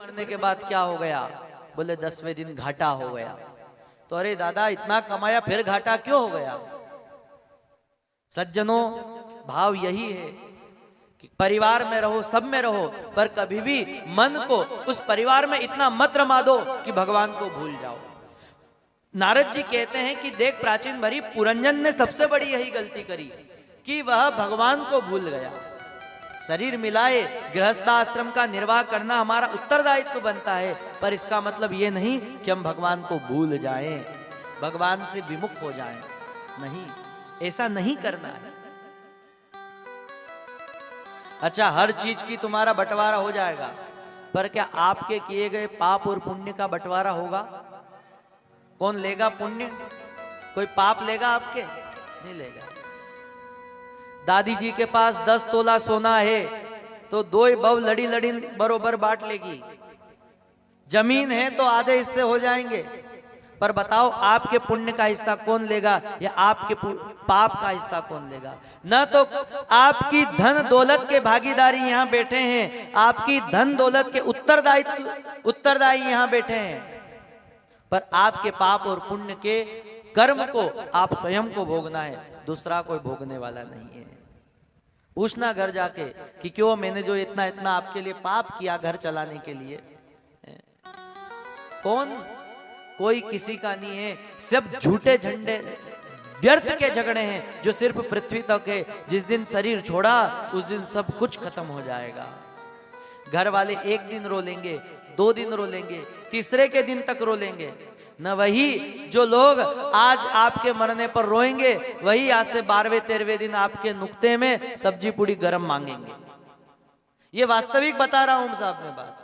करने के बाद क्या हो गया? बोले 10वें दिन घाटा हो गया। तो अरे दादा इतना कमाया फिर घाटा क्यों हो गया? सज्जनों, भाव यही है कि परिवार में रहो, सब में रहो, पर कभी भी मन को उस परिवार में इतना मत रमा दो कि भगवान को भूल जाओ। नारद जी कहते हैं कि देख प्राचीन भरी, पुरंजन ने सबसे बड़ी यही गलती करी कि वह भगवान को भूल गया। शरीर मिलाए गृहस्थाश्रम का निर्वाह करना हमारा उत्तरदायित्व बनता है, पर इसका मतलब ये नहीं कि हम भगवान को भूल जाएं, भगवान से विमुख हो जाएं। नहीं, ऐसा नहीं करना है। अच्छा, हर चीज की तुम्हारा बंटवारा हो जाएगा, पर क्या आपके किए गए पाप और पुण्य का बंटवारा होगा? कौन लेगा पुण्य? कोई पाप लेगा आपके? नहीं लेगा। दादी जी के पास 10 तोला सोना है तो 2 बहू लड़ी लड़ी बरोबर बांट लेगी। जमीन है तो आधे हिस्से हो जाएंगे, पर बताओ आपके पुण्य का हिस्सा कौन लेगा या आपके पाप का हिस्सा कौन लेगा? न तो आपकी धन दौलत के भागीदारी यहाँ बैठे हैं, आपकी धन दौलत के उत्तरदायी यहाँ बैठे हैं, पर आपके पाप और पुण्य के कर्म को आप स्वयं को भोगना है, दूसरा कोई भोगने वाला नहीं है। पूछना घर जाके कि क्यों मैंने जो इतना इतना आपके लिए पाप किया घर चलाने के लिए, कौन? कोई किसी का नहीं है। सब झूठे झंडे व्यर्थ के झगड़े हैं जो सिर्फ पृथ्वी तक है। जिस दिन शरीर छोड़ा उस दिन सब कुछ खत्म हो जाएगा। घर वाले 1 दिन रो लेंगे, 2 दिन रो लेंगे, तीसरे के दिन तक रो लेंगे। न वही जो लोग आज आपके मरने पर रोएंगे, वही आज से 12वें 13वें दिन आपके नुक्ते में सब्जी पूड़ी गरम मांगेंगे। ये वास्तविक बता रहा हूं साहब मैं बात।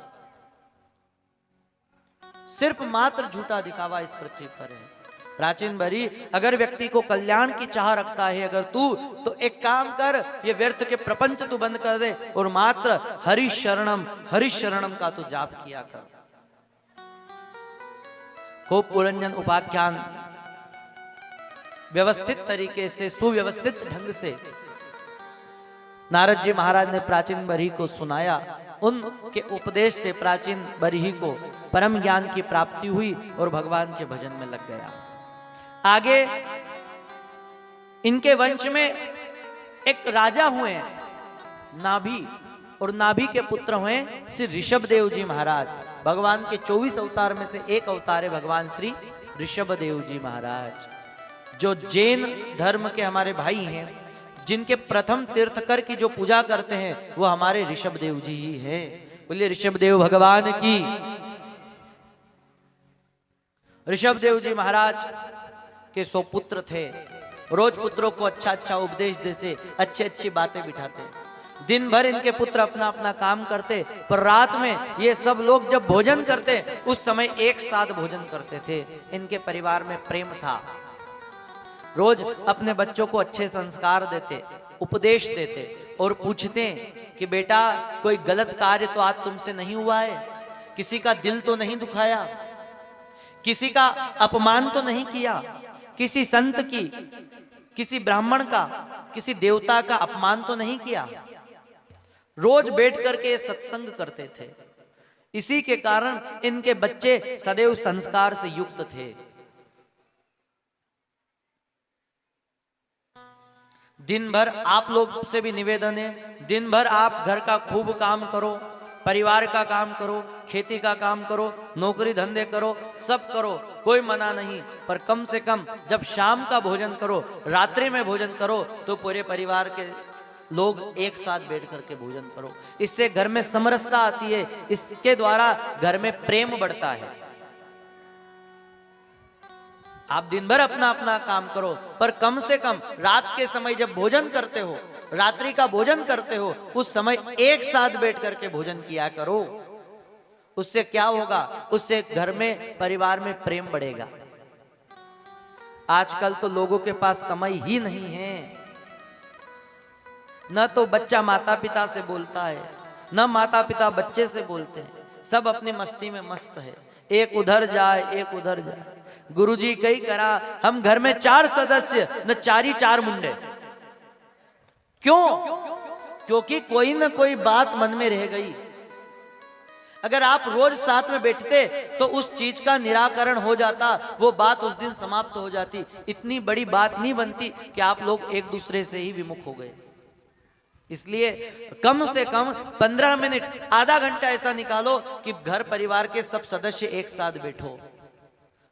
सिर्फ मात्र झूठा दिखावा इस पृथ्वी पर है। प्राचीन भरी, अगर व्यक्ति को कल्याण की चाह रखता है अगर तू, तो एक काम कर, ये व्यर्थ के प्रपंच तू बंद कर दे और मात्र हरिशरणम का तू जाप किया कर। खूब पुरंजन उपाख्यान व्यवस्थित तरीके से, सुव्यवस्थित ढंग से नारद जी महाराज ने प्राचीन बरही को सुनाया। उनके उपदेश से प्राचीन बरही को परम ज्ञान की प्राप्ति हुई और भगवान के भजन में लग गया। आगे इनके वंश में एक राजा हुए नाभि, और नाभि के पुत्र हुए श्री ऋषभ देव जी महाराज। भगवान के 24 अवतार में से एक अवतार है भगवान श्री ऋषभ देव जी महाराज, जो जैन धर्म के हमारे भाई हैं, जिनके प्रथम तीर्थकर की जो पूजा करते हैं वो हमारे ऋषभ देव जी ही हैं। बोलिए ऋषभ देव भगवान की। ऋषभ देव जी महाराज के 100 पुत्र थे। रोज पुत्रों को अच्छा अच्छा उपदेश देते, अच्छी अच्छी बातें बिठाते। दिन भर इनके पुत्र अपना अपना काम करते, पर रात में ये सब लोग जब भोजन करते उस समय एक साथ भोजन करते थे। इनके परिवार में प्रेम था। रोज अपने बच्चों को अच्छे संस्कार देते, उपदेश देते और पूछते कि बेटा कोई गलत कार्य तो आज तुमसे नहीं हुआ है, किसी का दिल तो नहीं दुखाया, किसी का अपमान तो नहीं किया, किसी संत की, किसी ब्राह्मण का, किसी देवता का अपमान तो नहीं किया। रोज बैठ करके सत्संग करते थे। इसी के कारण इनके बच्चे सदैव संस्कार से युक्त थे। दिन भर आप लोग से भी निवेदन है, दिन भर आप घर का खूब काम करो, परिवार का काम करो, खेती का काम करो, नौकरी धंधे करो, सब करो, कोई मना नहीं, पर कम से कम जब शाम का भोजन करो, रात्रि में भोजन करो, तो पूरे परिवार के लोग एक साथ बैठ करके भोजन करो। इससे घर में समरसता आती है, इसके द्वारा घर में प्रेम बढ़ता है। आप दिन भर अपना अपना काम करो, पर कम से कम रात के समय जब भोजन करते हो, रात्रि का भोजन करते हो, उस समय एक साथ बैठ करके भोजन किया करो। उससे क्या होगा? उससे घर में, परिवार में प्रेम बढ़ेगा। आजकल तो लोगों के पास समय ही नहीं है। न तो बच्चा माता पिता से बोलता है, न माता पिता बच्चे से बोलते हैं। सब अपनी मस्ती में मस्त है, एक उधर जाए एक उधर जाए। गुरुजी कई करा, हम घर में 4 सदस्य न 4 मुंडे। क्यों? क्योंकि कोई न कोई बात मन में रह गई। अगर आप रोज साथ में बैठते तो उस चीज का निराकरण हो जाता, वो बात उस दिन समाप्त हो जाती। इतनी बड़ी बात नहीं बनती कि आप लोग एक दूसरे से ही विमुख हो गए। इसलिए कम से कम 15 मिनट, आधा घंटा ऐसा निकालो कि घर परिवार के सब सदस्य एक साथ बैठो।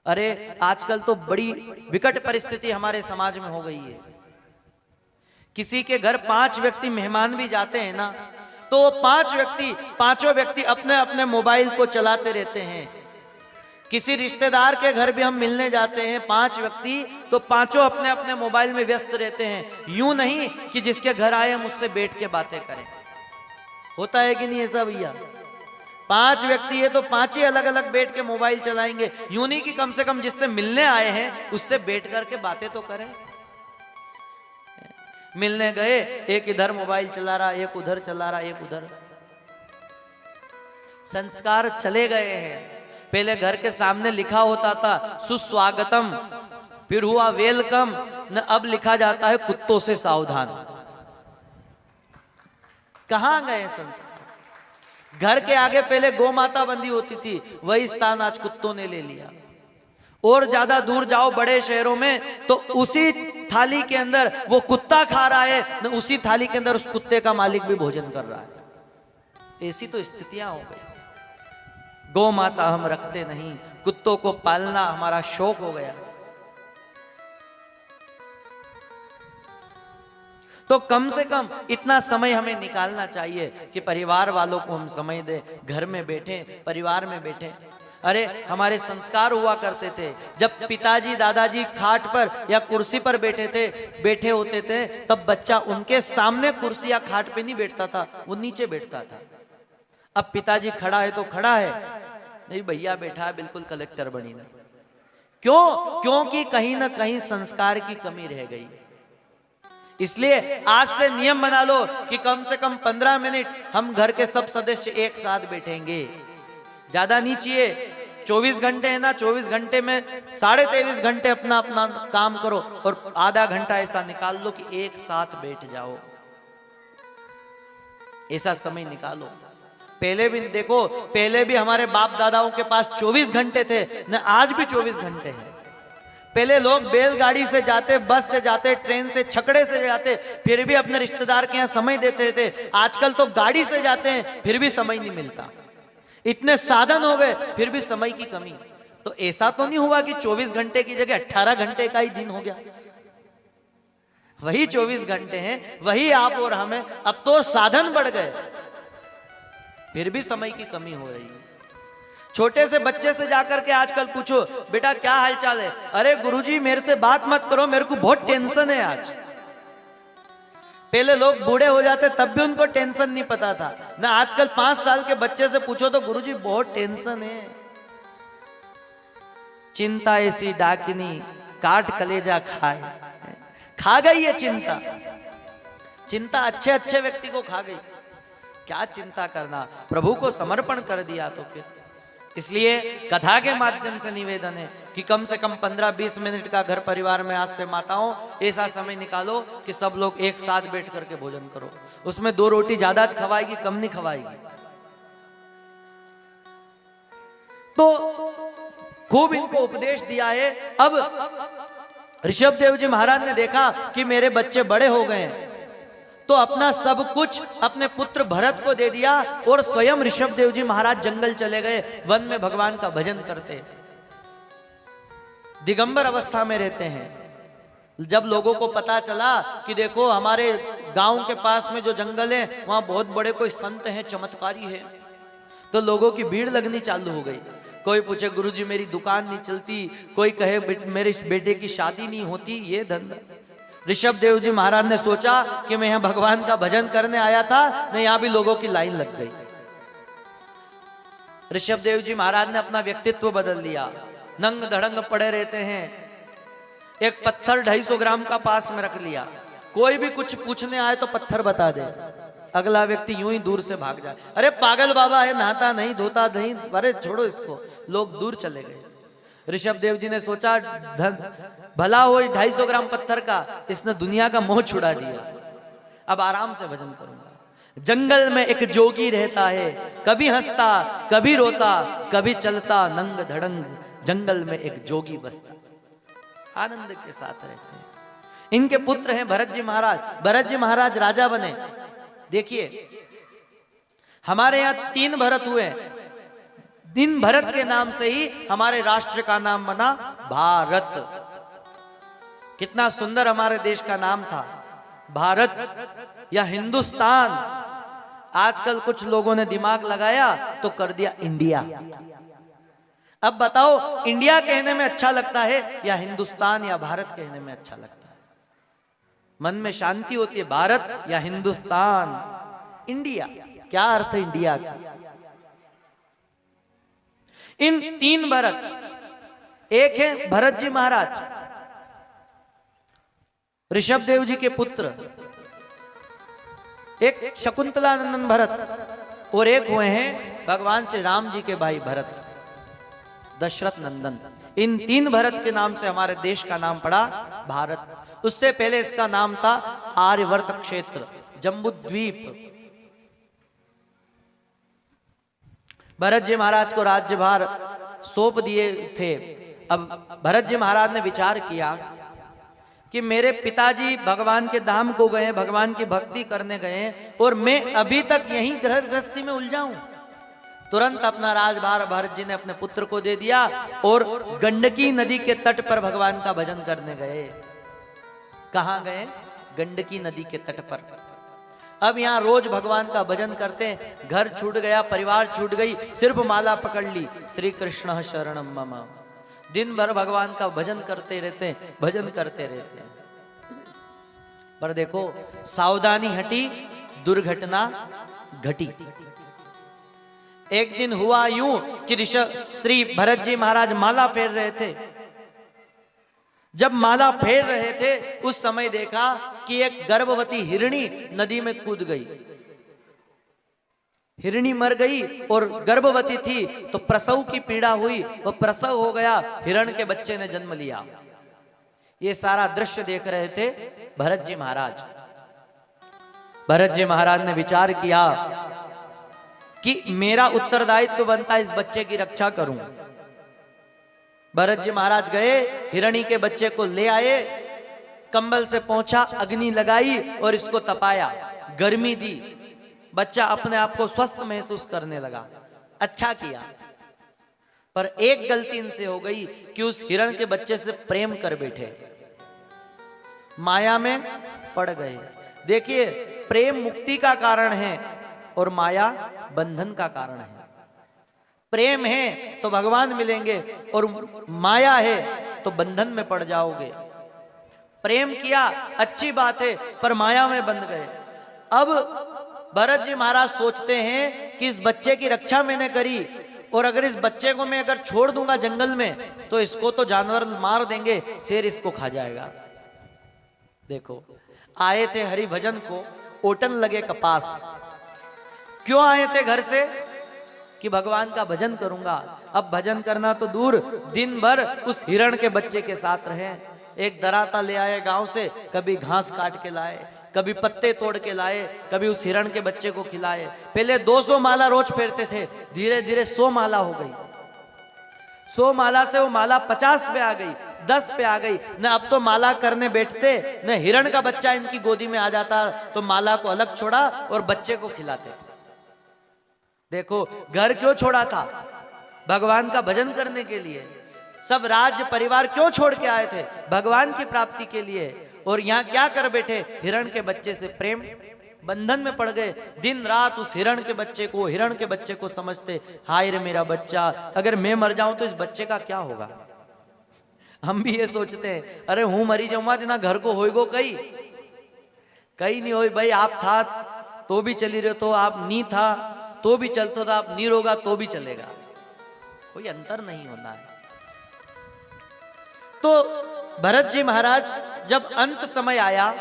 अरे आजकल तो बड़ी विकट परिस्थिति हमारे समाज में हो गई है। किसी के घर 5 व्यक्ति मेहमान भी जाते हैं ना, तो 5 व्यक्ति अपने अपने मोबाइल को चलाते रहते हैं। किसी रिश्तेदार के घर भी हम मिलने जाते हैं 5 व्यक्ति, तो 5 अपने अपने मोबाइल में व्यस्त रहते हैं। यूं नहीं कि जिसके घर आए हम उससे बैठ के बातें करें। होता है कि नहीं ऐसा भैया? 5 व्यक्ति है तो 5 ही अलग अलग बैठ के मोबाइल चलाएंगे। यूं नहीं कि कम से कम जिससे मिलने आए हैं उससे बैठ करके बातें तो करें। मिलने गए, एक इधर मोबाइल चला रहा, एक उधर चला रहा, एक उधर। संस्कार चले गए हैं। पहले घर के सामने लिखा होता था सुस्वागतम, फिर हुआ वेलकम, न अब लिखा जाता है कुत्तों से सावधान। कहां गए संस्कार? घर के आगे पहले गौ माता बंधी होती थी, वही स्थान आज कुत्तों ने ले लिया। और ज्यादा दूर जाओ बड़े शहरों में तो उसी थाली के अंदर वो कुत्ता खा रहा है, न उसी थाली के अंदर उस कुत्ते का मालिक भी भोजन कर रहा है। ऐसी तो स्थितियां हो गई। गौ माता हम रखते नहीं, कुत्तों को पालना हमारा शौक हो गया। तो कम से कम इतना समय हमें निकालना चाहिए कि परिवार वालों को हम समय दें, घर में बैठे, परिवार में बैठे। अरे हमारे संस्कार हुआ करते थे, जब पिताजी दादाजी खाट पर या कुर्सी पर बैठे होते थे, तब बच्चा उनके सामने कुर्सी या खाट पे नहीं बैठता था, वो नीचे बैठता था। अब पिताजी खड़ा है तो खड़ा है, नहीं भैया बैठा है बिल्कुल कलेक्टर बनी में। क्यों? क्योंकि कहीं ना कहीं संस्कार की कमी रह गई। इसलिए आज से नियम बना लो कि कम से कम 15 मिनट हम घर के सब सदस्य एक साथ बैठेंगे। ज्यादा नहीं चाहिए। 24 घंटे है ना, 24 घंटे में 23.5 घंटे अपना अपना काम करो और आधा घंटा ऐसा निकाल लो कि एक साथ बैठ जाओ। ऐसा समय निकालो। पहले भी देखो, पहले भी हमारे बाप दादाओं के पास 24 घंटे थे न, आज भी 24 घंटे हैं। पहले लोग बैलगाड़ी से जाते, बस से जाते, ट्रेन से, छकड़े से जाते, फिर भी अपने रिश्तेदार के यहाँ समय देते थे। आजकल तो गाड़ी से जाते हैं, फिर भी समय नहीं मिलता। इतने साधन हो गए, फिर भी समय की कमी। तो ऐसा तो नहीं हुआ कि 24 घंटे की जगह 18 घंटे का ही दिन हो गया। वही 24 घंटे हैं, वही आप और हमें। अब तो साधन बढ़ गए, फिर भी समय की कमी हो रही है। छोटे से बच्चे से जाकर के आजकल पूछो, बेटा क्या हालचाल है? अरे गुरुजी मेरे से बात मत करो, मेरे को बहुत टेंशन है आज। पहले लोग बूढ़े हो जाते तब भी उनको टेंशन नहीं पता था ना। आजकल 5 साल के बच्चे से पूछो तो गुरुजी बहुत टेंशन है। चिंता ऐसी डाकिनी काट कलेजा खाए। खा गई है चिंता। चिंता अच्छे अच्छे व्यक्ति को खा गई। क्या चिंता करना, प्रभु को समर्पण कर दिया तो फिर। इसलिए कथा के माध्यम से निवेदन है कि कम से कम 15-20 मिनट का घर परिवार में आज से माताओं ऐसा समय निकालो कि सब लोग एक साथ बैठ करके भोजन करो। उसमें 2 रोटी ज्यादा खवाएगी, कम नहीं खवाएगी। तो खूब इनको उपदेश दिया है। अब ऋषभ देव जी महाराज ने देखा कि मेरे बच्चे बड़े हो गए हैं, तो अपना सब कुछ अपने पुत्र भरत को दे दिया और स्वयं ऋषभ देव जी महाराज जंगल चले गए। वन में भगवान का भजन करते, दिगंबर अवस्था में रहते हैं। जब लोगों को पता चला कि देखो हमारे गांव के पास में जो जंगल है वहां बहुत बड़े कोई संत हैं, चमत्कारी है, तो लोगों की भीड़ लगनी चालू हो गई। कोई पूछे गुरुजी मेरी दुकान नहीं चलती, कोई कहे मेरे बेटे की शादी नहीं होती, ये धंधा। ऋषभ देव जी महाराज ने सोचा कि मैं यहां भगवान का भजन करने आया था, नहीं यहां भी लोगों की लाइन लग गई। ऋषभ देव जी महाराज ने अपना व्यक्तित्व बदल दिया। नंग धड़ंग पड़े रहते हैं। एक पत्थर 250 ग्राम का पास में रख लिया। कोई भी कुछ पूछने आए तो पत्थर बता दे, अगला व्यक्ति यूं ही दूर से भाग जाए। अरे पागल बाबा है, नहाता नहीं धोता नहीं, अरे छोड़ो इसको। लोग दूर चले गए। ऋषभ देव जी ने सोचा भला हो 250 ग्राम पत्थर का, इसने दुनिया का मोह छुड़ा दिया, अब आराम से भजन करूंगा। जंगल में एक जोगी रहता है, कभी हंसता कभी रोता, कभी चलता नंग धड़ंग, जंगल में एक जोगी बसता। आनंद के साथ रहते हैं। इनके पुत्र हैं भरत जी महाराज। भरत जी महाराज राजा बने। देखिए हमारे यहां 3 भरत हुए। दिन भरत के नाम से ही हमारे राष्ट्र का नाम बना भारत। कितना सुंदर हमारे देश का नाम था, भारत या हिंदुस्तान। आजकल कुछ लोगों ने दिमाग लगाया तो कर दिया इंडिया। अब बताओ इंडिया कहने में अच्छा लगता है या हिंदुस्तान या भारत कहने में अच्छा लगता है? मन में शांति होती है, भारत या हिंदुस्तान। इंडिया क्या अर्थ है इंडिया का? इन 3 भरत, एक है भरत जी महाराज ऋषभ देव जी के पुत्र, एक शकुंतला नंदन भरत, और एक हुए हैं भगवान श्री राम जी के भाई भरत, दशरथ नंदन। इन 3 भरत के नाम से हमारे देश का नाम पड़ा भारत। उससे पहले इसका नाम था आर्यवर्त क्षेत्र, जम्बूद्वीप। भरत जी महाराज को राज्यभार सौंप दिए थे। अब भरत जी महाराज ने विचार किया कि मेरे पिताजी भगवान के धाम को गए, भगवान की भक्ति करने गए, और मैं अभी तक यहीं गृहस्थी में उलझा हूं। तुरंत अपना राजभार भरत जी ने अपने पुत्र को दे दिया और गंडकी नदी के तट पर भगवान का भजन करने गए। कहां गए? गंडकी नदी के तट पर। अब यहां रोज भगवान का भजन करते हैं। घर छूट गया, परिवार छूट गई, सिर्फ माला पकड़ ली, श्री कृष्ण शरणम मम। दिन भर भगवान का भजन करते रहते हैं, भजन करते रहते हैं। पर देखो सावधानी हटी, दुर्घटना घटी। एक दिन हुआ यूं कि श्री भरत जी महाराज माला फेर रहे थे। जब माला फेर रहे थे उस समय देखा कि एक गर्भवती हिरणी नदी में कूद गई। हिरणी मर गई और गर्भवती थी तो प्रसव की पीड़ा हुई, वो प्रसव हो गया, हिरण के बच्चे ने जन्म लिया। ये सारा दृश्य देख रहे थे भरत जी महाराज। भरत जी महाराज ने विचार किया कि मेरा उत्तरदायित्व बनता है इस बच्चे की रक्षा करूं। भरत जी महाराज गए, हिरणी के बच्चे को ले आए, कंबल से पोंछा, अग्नि लगाई और इसको तपाया, गर्मी दी। बच्चा अपने आप को स्वस्थ महसूस करने लगा। अच्छा किया। पर एक गलती इनसे हो गई कि उस हिरण के बच्चे से प्रेम कर बैठे, माया में पड़ गए। देखिए प्रेम मुक्ति का कारण है और माया बंधन का कारण है। प्रेम है तो भगवान मिलेंगे और माया है तो बंधन में पड़ जाओगे। प्रेम किया अच्छी बात है, पर माया में बंध गए। अब भरत जी महाराज सोचते हैं कि इस बच्चे की रक्षा मैंने करी, और अगर इस बच्चे को मैं अगर छोड़ दूंगा जंगल में तो इसको तो जानवर मार देंगे, शेर इसको खा जाएगा। देखो आए थे हरि भजन को, ओटन लगे कपास। क्यों आए थे घर से? कि भगवान का भजन करूंगा। अब भजन करना तो दूर, दिन भर उस हिरण के बच्चे के साथ रहे। एक दराता ले आए गांव से, कभी घास काट के लाए, कभी पत्ते तोड़ के लाए, कभी उस हिरण के बच्चे को खिलाए। पहले 200 माला रोज फेरते थे, धीरे धीरे 100 माला हो गई। 100 माला से वो माला 50 पे आ गई, 10 पे आ गई। न अब तो माला करने बैठते, न हिरण का बच्चा इनकी गोदी में आ जाता, तो माला को अलग छोड़ा और बच्चे को खिलाते। देखो घर क्यों छोड़ा था? भगवान का भजन करने के लिए। सब राज्य परिवार क्यों छोड़ के आए थे? भगवान की प्राप्ति के लिए। और यहाँ क्या कर बैठे? हिरण के बच्चे से प्रेम, बंधन में पड़ गए। दिन रात उस हिरण के बच्चे को समझते, हाय रे मेरा बच्चा, अगर मैं मर जाऊं तो इस बच्चे का क्या होगा। हम भी ये सोचते हैं, अरे हूं मरी जाऊंगा जना घर को होएगो कई नहीं होई। भाई आप था तो भी चली रहे, तो आप नी था तो भी चलता था, आप नी होगा तो भी चलेगा, कोई अंतर नहीं होना है। तो भरत जी महाराज जब अंत समय आया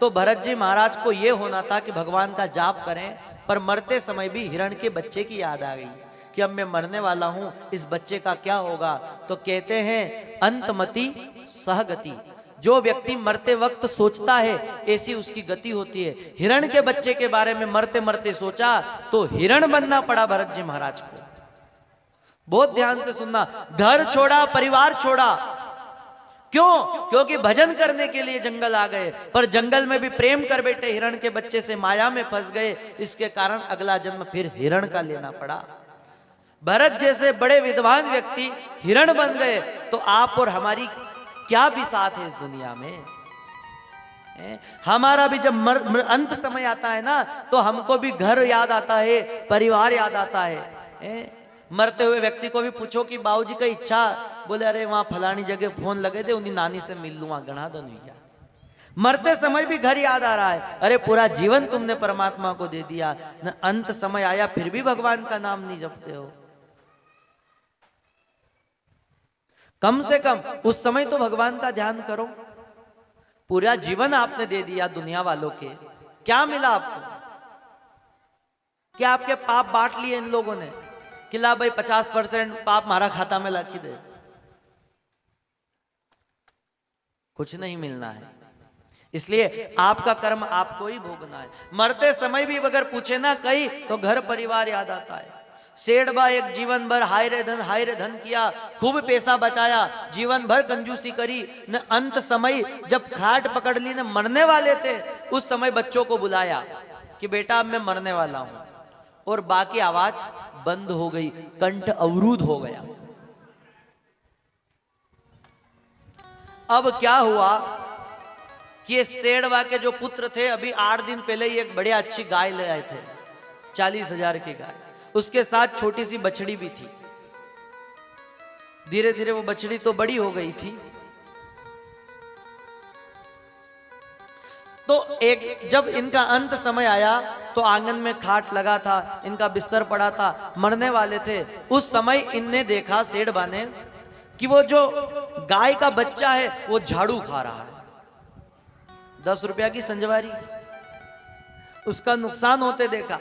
तो भरत जी महाराज को यह होना था कि भगवान का जाप करें, पर मरते समय भी हिरण के बच्चे की याद आ गई कि अब मैं मरने वाला हूं, इस बच्चे का क्या होगा। तो कहते हैं अंतमति सहगति, जो व्यक्ति मरते वक्त सोचता है ऐसी उसकी गति होती है। हिरण के बच्चे के बारे में मरते मरते सोचा तो हिरण बनना पड़ा भरत जी महाराज को। बहुत ध्यान से सुनना, घर छोड़ा, परिवार छोड़ा, क्यों? क्योंकि भजन करने के लिए जंगल आ गए, पर जंगल में भी प्रेम कर बैठे हिरण के बच्चे से, माया में फंस गए। इसके कारण अगला जन्म फिर हिरण का लेना पड़ा। भरत जैसे बड़े विद्वान व्यक्ति हिरण बन गए, तो आप और हमारी क्या भी साथ है इस दुनिया में। हमारा भी जब अंत समय आता है ना, तो हमको भी घर याद आता है, परिवार याद आता है। मरते हुए व्यक्ति को भी पूछो कि बाबूजी का इच्छा, बोले अरे वहां फलानी जगह फोन लगे थे, उन्हीं नानी से मिल लूं, वहां गणा दो नहीं। मरते समय भी घर याद आ रहा है। अरे पूरा जीवन तुमने परमात्मा को दे दिया न, अंत समय आया फिर भी भगवान का नाम नहीं जपते हो। कम से कम उस समय तो भगवान का ध्यान करो। पूरा जीवन आपने दे दिया दुनिया वालों के, क्या मिला आपको? क्या आपके पाप बांट लिए इन लोगों ने कि ला भाई 50% पाप हमारा खाता में लाखी दे? कुछ नहीं मिलना है। इसलिए आपका कर्म आपको ही भोगना है। मरते समय भी अगर पूछे ना कहीं, तो घर परिवार याद आता है। सेठबा एक जीवन भर हाय रे धन किया, खूब पैसा बचाया, जीवन भर कंजूसी करी न, अंत समय जब खाट पकड़ ली न, मरने वाले थे, उस समय बच्चों को बुलाया कि बेटा अब मैं मरने वाला हूं, और बाकी आवाज बंद हो गई, कंठ अवरुद्ध हो गया। अब क्या हुआ कि ये सेठबा के जो पुत्र थे, अभी 8 दिन पहले ही एक बढ़िया अच्छी गाय ले आए थे, 40,000 की गाय, उसके साथ छोटी सी बछड़ी भी थी। धीरे धीरे वो बछड़ी तो बड़ी हो गई थी। तो एक जब इनका अंत समय आया, तो आंगन में खाट लगा था, इनका बिस्तर पड़ा था, मरने वाले थे। उस समय इनने देखा, सेठबा ने, कि वो जो गाय का बच्चा है वो झाड़ू खा रहा है। 10 रुपया की संजवारी, उसका नुकसान होते देखा।